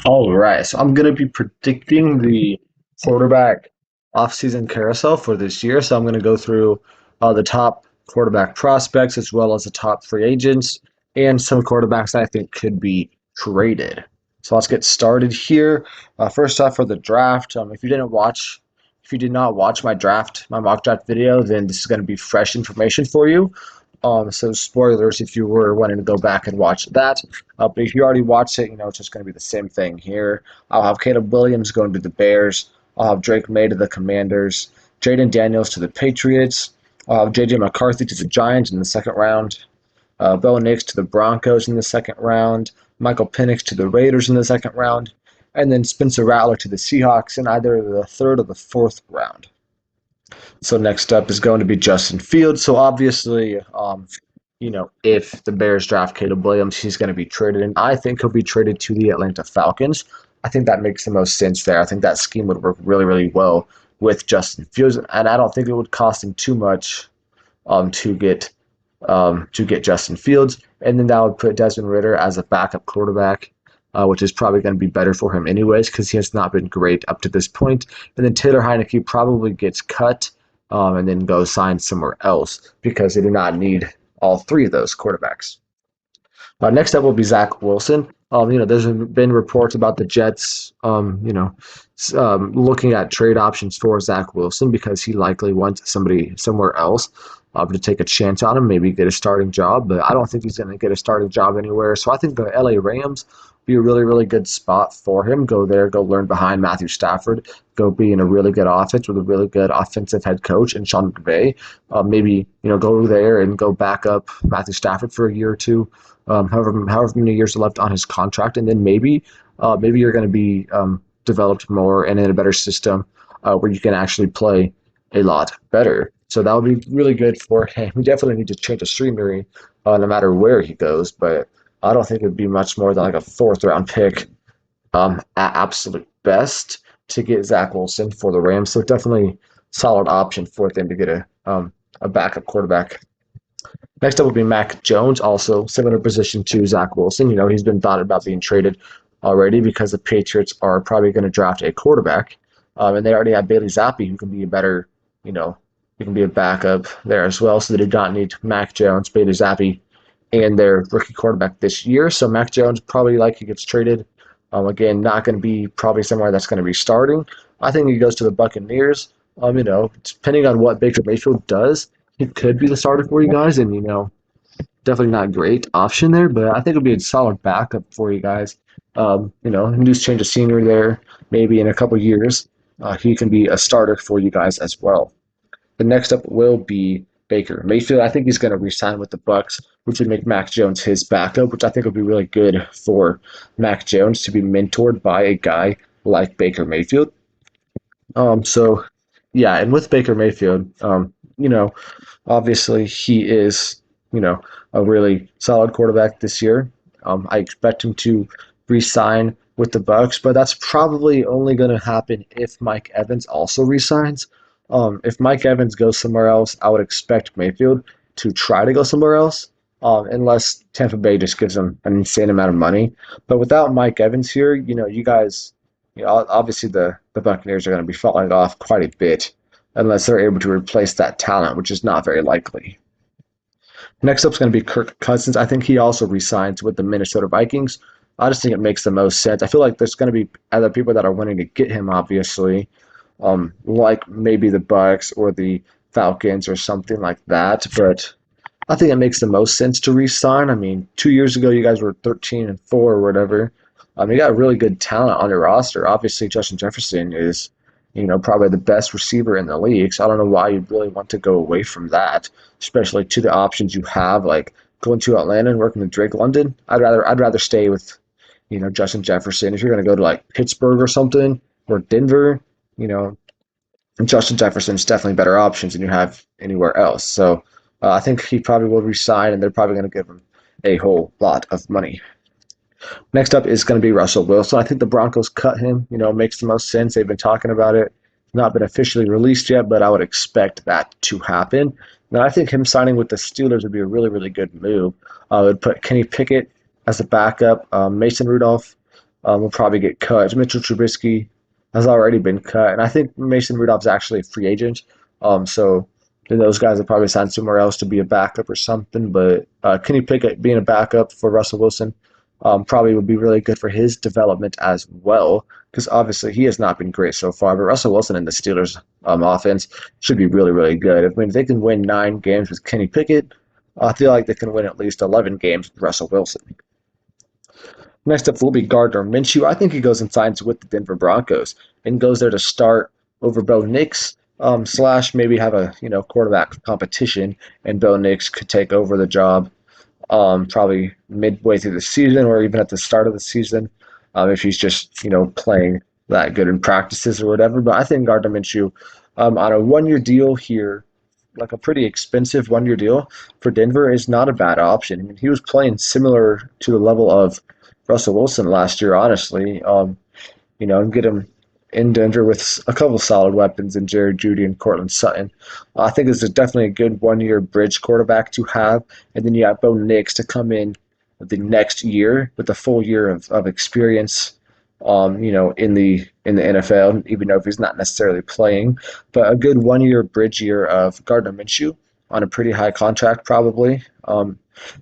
All right, so I'm going to be predicting the quarterback offseason carousel for this year. So I'm going to go through the top quarterback prospects as well as the top free agents and some quarterbacks that I think could be traded. So let's get started here. First off, for the draft, if you did not watch my mock draft video, then this is going to be fresh information for you. So spoilers if you were wanting to go back and watch that. But if you already watched it, it's just going to be the same thing here. I'll have Caleb Williams going to the Bears. I'll have Drake May to the Commanders. Jaden Daniels to the Patriots. I'll have J.J. McCarthy to the Giants in the second round. Bo Nix to the Broncos in the second round. Michael Penix to the Raiders in the second round. And then Spencer Rattler to the Seahawks in either the third or the fourth round. So next up is going to be Justin Fields. So obviously, if the Bears draft Caleb Williams, he's going to be traded, and I think he'll be traded to the Atlanta Falcons. I think that makes the most sense there. I think that scheme would work really, really well with Justin Fields, and I don't think it would cost him too much to get Justin Fields, and then that would put Desmond Ridder as a backup quarterback. Which is probably going to be better for him anyways because he has not been great up to this point. And then Taylor Heineke probably gets cut and then goes sign somewhere else because they do not need all three of those quarterbacks. Next up will be Zack Wilson. There's been reports about the Jets, looking at trade options for Zack Wilson because he likely wants somebody somewhere else to take a chance on him, maybe get a starting job. But I don't think he's going to get a starting job anywhere. So I think the LA Rams be a really, really good spot for him. Go there, go learn behind Matthew Stafford, go be in a really good offense with a really good offensive head coach and Sean McVay. Maybe go there and go back up Matthew Stafford for a year or two, however many years are left on his contract, and then maybe you're going to be developed more and in a better system where you can actually play a lot better. So that would be really good for him. We definitely need to change the scenery no matter where he goes, but I don't think it would be much more than like a fourth round pick at absolute best to get Zack Wilson for the Rams. So definitely solid option for them to get a backup quarterback. Next up will be Mack Jones, also similar position to Zack Wilson. He's been thought about being traded already because the Patriots are probably going to draft a quarterback. And they already have Bailey Zappi, who can be a better, he can be a backup there as well. So they do not need Mack Jones, Bailey Zappi, and their rookie quarterback this year. So Mack Jones probably likely gets traded. Again, not going to be probably somewhere that's going to be starting. I think he goes to the Buccaneers. Depending on what Baker Mayfield does, he could be the starter for you guys, and definitely not a great option there, but I think it'll be a solid backup for you guys. News change of scenery there. Maybe in a couple years, he can be a starter for you guys as well. The next up will be Baker Mayfield. I think he's going to re-sign with the Bucs, which would make Mac Jones his backup, which I think would be really good for Mac Jones to be mentored by a guy like Baker Mayfield. And with Baker Mayfield, obviously he is, a really solid quarterback this year. I expect him to re-sign with the Bucs, but that's probably only going to happen if Mike Evans also re-signs. If Mike Evans goes somewhere else, I would expect Mayfield to try to go somewhere else, unless Tampa Bay just gives him an insane amount of money. But without Mike Evans here, you guys, obviously the Buccaneers are going to be falling off quite a bit unless they're able to replace that talent, which is not very likely. Next up is going to be Kirk Cousins. I think he also resigns with the Minnesota Vikings. I just think it makes the most sense. I feel like there's going to be other people that are wanting to get him, obviously, like maybe the Bucs or the Falcons or something like that. But I think it makes the most sense to re-sign. I mean, 2 years ago, you guys were 13-4 or whatever. You got really good talent on your roster. Obviously, Justin Jefferson is, probably the best receiver in the league. So I don't know why you'd really want to go away from that, especially to the options you have, like going to Atlanta and working with Drake London. I'd rather stay with, Justin Jefferson. If you're going to go to like Pittsburgh or something or Denver, Justin Jefferson's definitely better options than you have anywhere else. So I think he probably will resign, and they're probably going to give him a whole lot of money. Next up is going to be Russell Wilson. I think the Broncos cut him. Makes the most sense. They've been talking about it. Not been officially released yet, but I would expect that to happen. Now, I think him signing with the Steelers would be a really, really good move. I would put Kenny Pickett as a backup, Mason Rudolph will probably get cut. Mitchell Trubisky has already been cut, and I think Mason Rudolph's actually a free agent. So then those guys will probably sign somewhere else to be a backup or something. But Kenny Pickett being a backup for Russell Wilson probably would be really good for his development as well, because obviously he has not been great so far. But Russell Wilson and the Steelers offense should be really, really good. I mean, if they can win 9 games with Kenny Pickett, I feel like they can win at least 11 games with Russell Wilson. Next up will be Gardner Minshew. I think he goes and signs with the Denver Broncos and goes there to start over Bo Nix, slash maybe have a quarterback competition, and Bo Nix could take over the job probably midway through the season or even at the start of the season if he's just playing that good in practices or whatever. But I think Gardner Minshew on a 1-year deal here, like a pretty expensive 1-year deal for Denver, is not a bad option. I mean, he was playing similar to the level of Russell Wilson last year, honestly. And get him in Denver with a couple solid weapons in Jerry Jeudy and Cortland Sutton. I think this is definitely a good 1-year bridge quarterback to have. And then you have Bo Nix to come in the next year with a full year of experience, in the NFL, even though if he's not necessarily playing. But a good 1-year bridge year of Gardner Minshew on a pretty high contract probably. And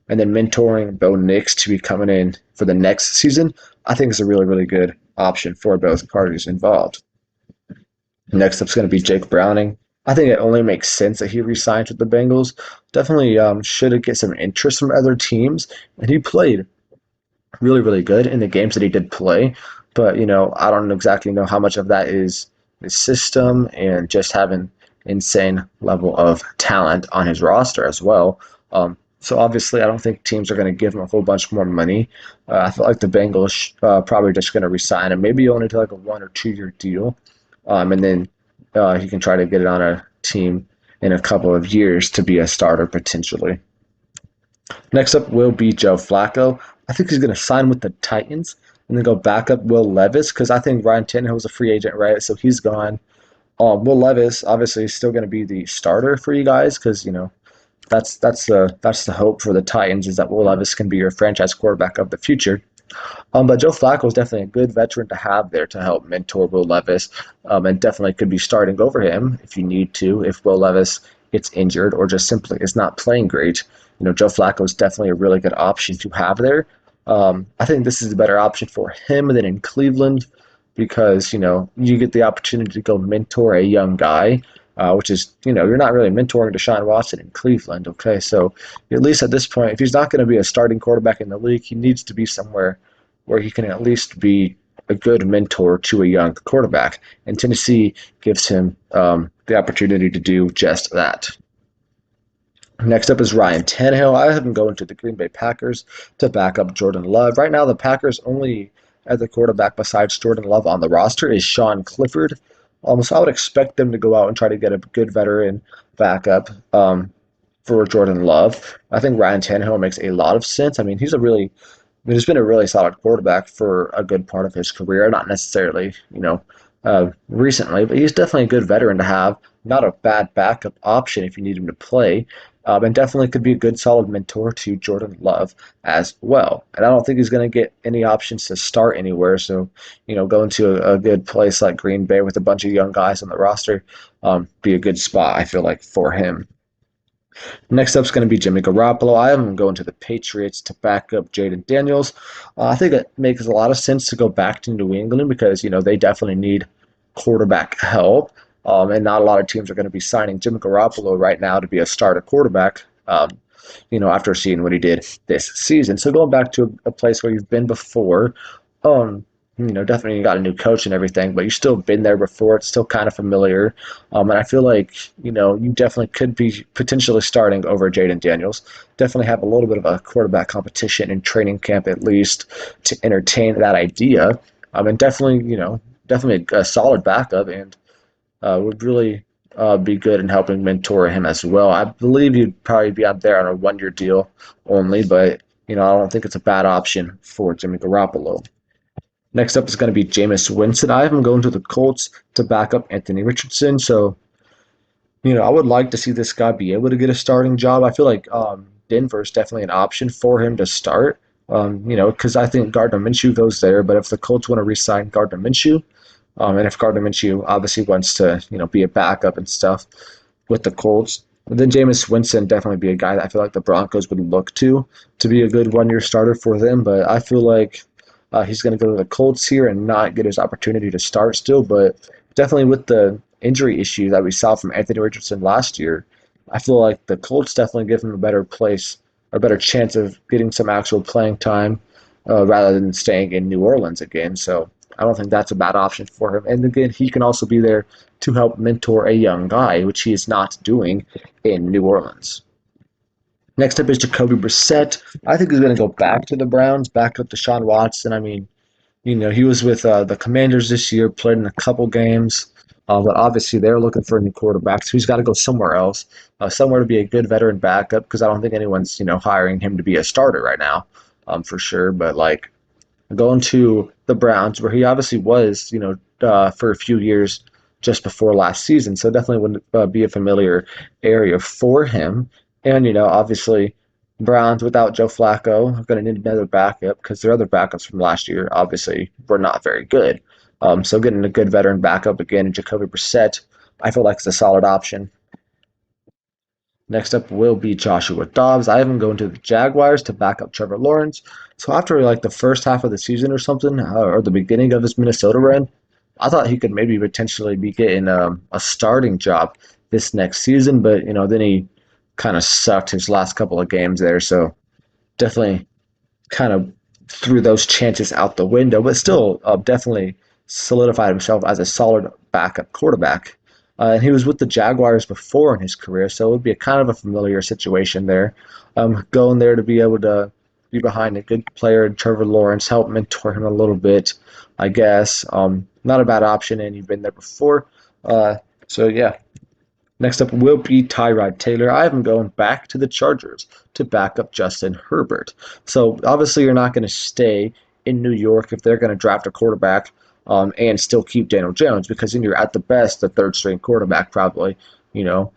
then mentoring Bo Nix to be coming in for the next season, I think is a really, really good option for both parties involved. Next up is going to be Jake Browning. I think it only makes sense that he re-signs with the Bengals. Definitely should get some interest from other teams, and he played really, really good in the games that he did play. But I don't exactly know how much of that is the system and just having insane level of talent on his roster as well. So obviously, I don't think teams are going to give him a whole bunch more money. I feel like the Bengals probably just going to resign him, maybe only to like a 1 or 2-year deal, and then he can try to get it on a team in a couple of years to be a starter potentially. Next up will be Joe Flacco. I think he's going to sign with the Titans and then go back up Will Levis, because I think Ryan Tannehill was a free agent, right? So he's gone. Will Levis obviously is still going to be the starter for you guys, because that's the hope for the Titans, is that Will Levis can be your franchise quarterback of the future. But Joe Flacco is definitely a good veteran to have there to help mentor Will Levis, and definitely could be starting over him if you need to, if Will Levis gets injured or just simply is not playing great. Joe Flacco is definitely a really good option to have there. I think this is a better option for him than in Cleveland, because you get the opportunity to go mentor a young guy, which is, you're not really mentoring Deshaun Watson in Cleveland, okay? So at least at this point, if he's not going to be a starting quarterback in the league, he needs to be somewhere where he can at least be a good mentor to a young quarterback. And Tennessee gives him the opportunity to do just that. Next up is Ryan Tannehill. I have him going to the Green Bay Packers to back up Jordan Love. Right now, the Packers only at the quarterback besides Jordan Love on the roster is Sean Clifford. So I would expect them to go out and try to get a good veteran backup for Jordan Love. I think Ryan Tannehill makes a lot of sense. I mean, he's been a really solid quarterback for a good part of his career. Not necessarily, recently, but he's definitely a good veteran to have. Not a bad backup option if you need him to play. And definitely could be a good, solid mentor to Jordan Love as well. And I don't think he's going to get any options to start anywhere. So, going to a good place like Green Bay with a bunch of young guys on the roster, be a good spot, I feel like, for him. Next up is going to be Jimmy Garoppolo. I have him going to the Patriots to back up Jaden Daniels. I think it makes a lot of sense to go back to New England because, they definitely need quarterback help. And not a lot of teams are going to be signing Jimmy Garoppolo right now to be a starter quarterback, after seeing what he did this season. So going back to a place where you've been before, definitely you got a new coach and everything, but you've still been there before. It's still kind of familiar. And I feel like, you definitely could be potentially starting over Jaden Daniels. Definitely have a little bit of a quarterback competition in training camp at least to entertain that idea. And definitely a solid backup and would really be good in helping mentor him as well. I believe he'd probably be out there on a 1-year deal only, but I don't think it's a bad option for Jimmy Garoppolo. Next up is going to be Jamus Winston. I have him going to the Colts to back up Anthony Richardson. So, I would like to see this guy be able to get a starting job. I feel like Denver is definitely an option for him to start. Because I think Gardner Minshew goes there. But if the Colts want to re-sign Gardner Minshew, and if Gardner Minshew obviously wants to, be a backup and stuff with the Colts, then Jamus Winston definitely be a guy that I feel like the Broncos would look to be a good one-year starter for them. But I feel like he's going to go to the Colts here and not get his opportunity to start still. But definitely with the injury issue that we saw from Anthony Richardson last year, I feel like the Colts definitely give him a better place, a better chance of getting some actual playing time rather than staying in New Orleans again. So I don't think that's a bad option for him. And again, he can also be there to help mentor a young guy, which he is not doing in New Orleans. Next up is Jacoby Brissett. I think he's going to go back to the Browns, back up to Deshaun Watson. I mean, he was with the Commanders this year, played in a couple games, but obviously they're looking for a new quarterback, so he's got to go somewhere else, somewhere to be a good veteran backup, because I don't think anyone's, hiring him to be a starter right now, for sure. But like going to the Browns, where he obviously was, for a few years just before last season, so definitely would be a familiar area for him. And, obviously, Browns without Joe Flacco are going to need another backup because their other backups from last year obviously were not very good. So getting a good veteran backup again, Jacoby Brissett, I feel like it's a solid option. Next up will be Joshua Dobbs. I have him going to the Jaguars to back up Trevor Lawrence. So after like the first half of the season or something, or the beginning of his Minnesota run, I thought he could maybe potentially be getting a starting job this next season, but then he kind of sucked his last couple of games there. So definitely kind of threw those chances out the window, but still definitely solidified himself as a solid backup quarterback. And he was with the Jaguars before in his career, so it would be a kind of a familiar situation there. Going there to be able to be behind a good player, Trevor Lawrence, help mentor him a little bit, I guess. Not a bad option, and you've been there before. So yeah. Next up will be Tyrod Taylor. I have him going back to the Chargers to back up Justin Herbert. So obviously you're not going to stay in New York if they're going to draft a quarterback and still keep Daniel Jones, because then you're at the best the third string quarterback probably, and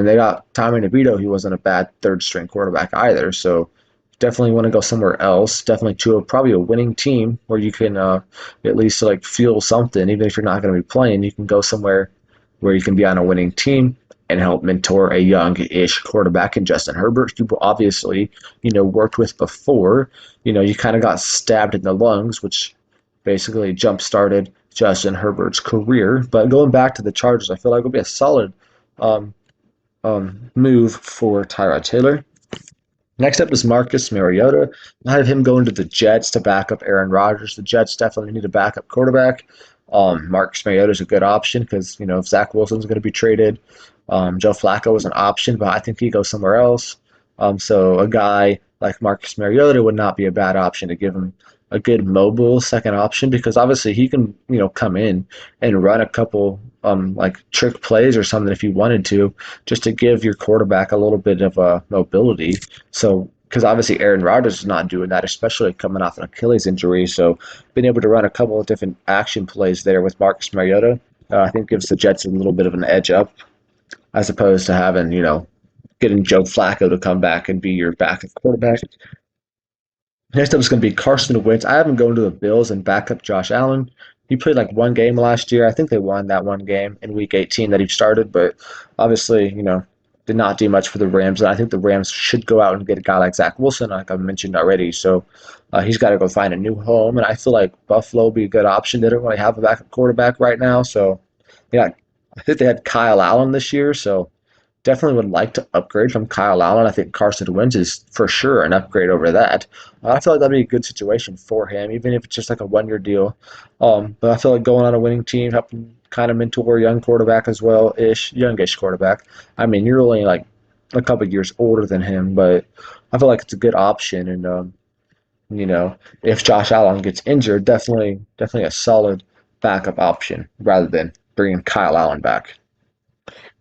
they got Tommy DeVito. He wasn't a bad third string quarterback either. So definitely want to go somewhere else. Definitely to probably a winning team where you can at least like feel something. Even if you're not going to be playing, you can go somewhere where you can be on a winning team and help mentor a young-ish quarterback in Justin Herbert, who obviously, worked with before. You kind of got stabbed in the lungs, which basically jump-started Justin Herbert's career. But going back to the Chargers, I feel like it will be a solid move for Tyrod Taylor. Next up is Marcus Mariota. I have him going to the Jets to back up Aaron Rodgers. The Jets definitely need a backup quarterback. Marcus Mariota is a good option because, if Zack Wilson's going to be traded, Joe Flacco is an option, but I think he goes somewhere else. So a guy like Marcus Mariota would not be a bad option to give him a good mobile second option, because obviously he can, come in and run a couple like trick plays or something if you wanted to, just to give your quarterback a little bit of mobility. So because obviously Aaron Rodgers is not doing that, especially coming off an Achilles injury. So being able to run a couple of different action plays there with Marcus Mariota, I think gives the Jets a little bit of an edge up, as opposed to having, getting Joe Flacco to come back and be your backup quarterback. Next up is going to be Carson Wentz. I have him going to the Bills and back up Josh Allen. He played like one game last year. I think they won that one game in Week 18 that he started, but obviously, did not do much for the Rams. And I think the Rams should go out and get a guy like Zack Wilson, like I mentioned already. So he's got to go find a new home. And I feel like Buffalo would be a good option. They don't really have a backup quarterback right now. So, yeah, I think they had Kyle Allen this year. So definitely would like to upgrade from Kyle Allen. I think Carson Wentz is for sure an upgrade over that. I feel like that'd be a good situation for him, even if it's just like a one-year deal. But I feel like going on a winning team, helping kind of mentor a young quarterback as well, youngish quarterback. I mean, you're only like a couple years older than him, but I feel like it's a good option. And if Josh Allen gets injured, definitely a solid backup option rather than bringing Kyle Allen back.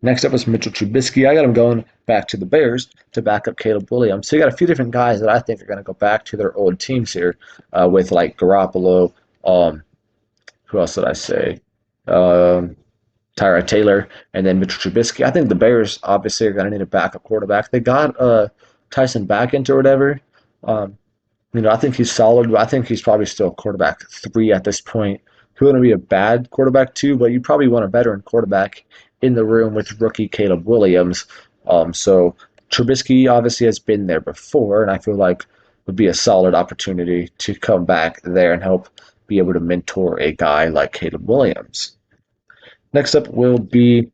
Next up is Mitchell Trubisky. I got him going back to the Bears to back up Caleb Williams. So you got a few different guys that I think are going to go back to their old teams here with like Garoppolo. Who else did I say? Tyrod Taylor, and then Mitchell Trubisky. I think the Bears obviously are going to need a backup quarterback. They got Tyson Bagent or whatever. I think he's solid, but I think he's probably still quarterback 3 at this point. He wouldn't be a bad quarterback 2, but you probably want a veteran quarterback in the room with rookie Caleb Williams. So Trubisky obviously has been there before, and I feel like would be a solid opportunity to come back there and help be able to mentor a guy like Caleb Williams. Next up will be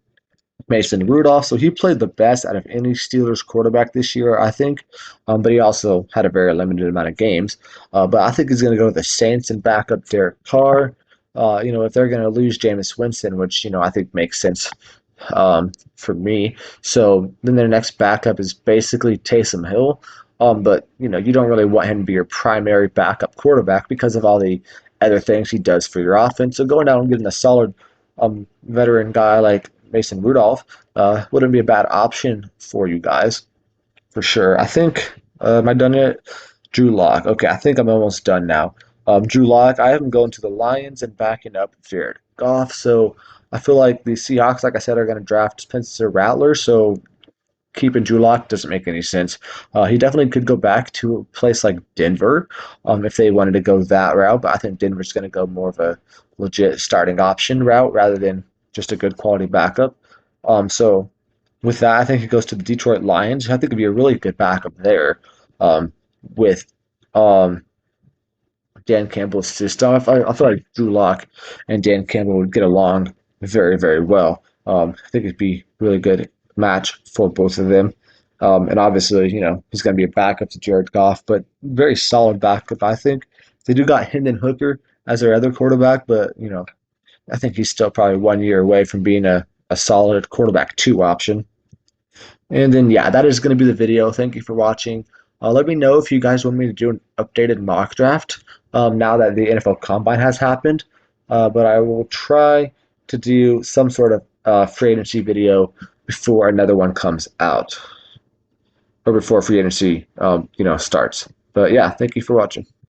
Mason Rudolph. So he played the best out of any Steelers quarterback this year, I think, but he also had a very limited amount of games. But I think he's going to go to the Saints and back up Derek Carr. If they're going to lose Jamus Winston, which I think makes sense for me. So then their next backup is basically Taysom Hill. But you don't really want him to be your primary backup quarterback because of all the other things he does for your offense. So going out and getting a solid veteran guy like Mason Rudolph wouldn't be a bad option for you guys, for sure. I think, am I done yet? Drew Lock. Okay, I think I'm almost done now. Drew Lock, I have him going to the Lions and backing up Jared Goff. So I feel like the Seahawks, like I said, are going to draft Spencer Rattler. So keeping Drew Lock doesn't make any sense. He definitely could go back to a place like Denver if they wanted to go that route. But I think Denver's going to go more of a legit starting option route rather than just a good quality backup. So with that, I think he goes to the Detroit Lions. I think it'd be a really good backup there with Dan Campbell's system. I feel like Drew Lock and Dan Campbell would get along very, very well. I think it'd be a really good match for both of them. And obviously, he's going to be a backup to Jared Goff, but very solid backup, I think. They do got Hendon Hooker as their other quarterback, but, I think he's still probably 1 year away from being a solid quarterback 2 option. And then, yeah, that is going to be the video. Thank you for watching. Let me know if you guys want me to do an updated mock draft now that the NFL Combine has happened. But I will try to do some sort of free agency video before another one comes out, or before free agency starts. But yeah, thank you for watching.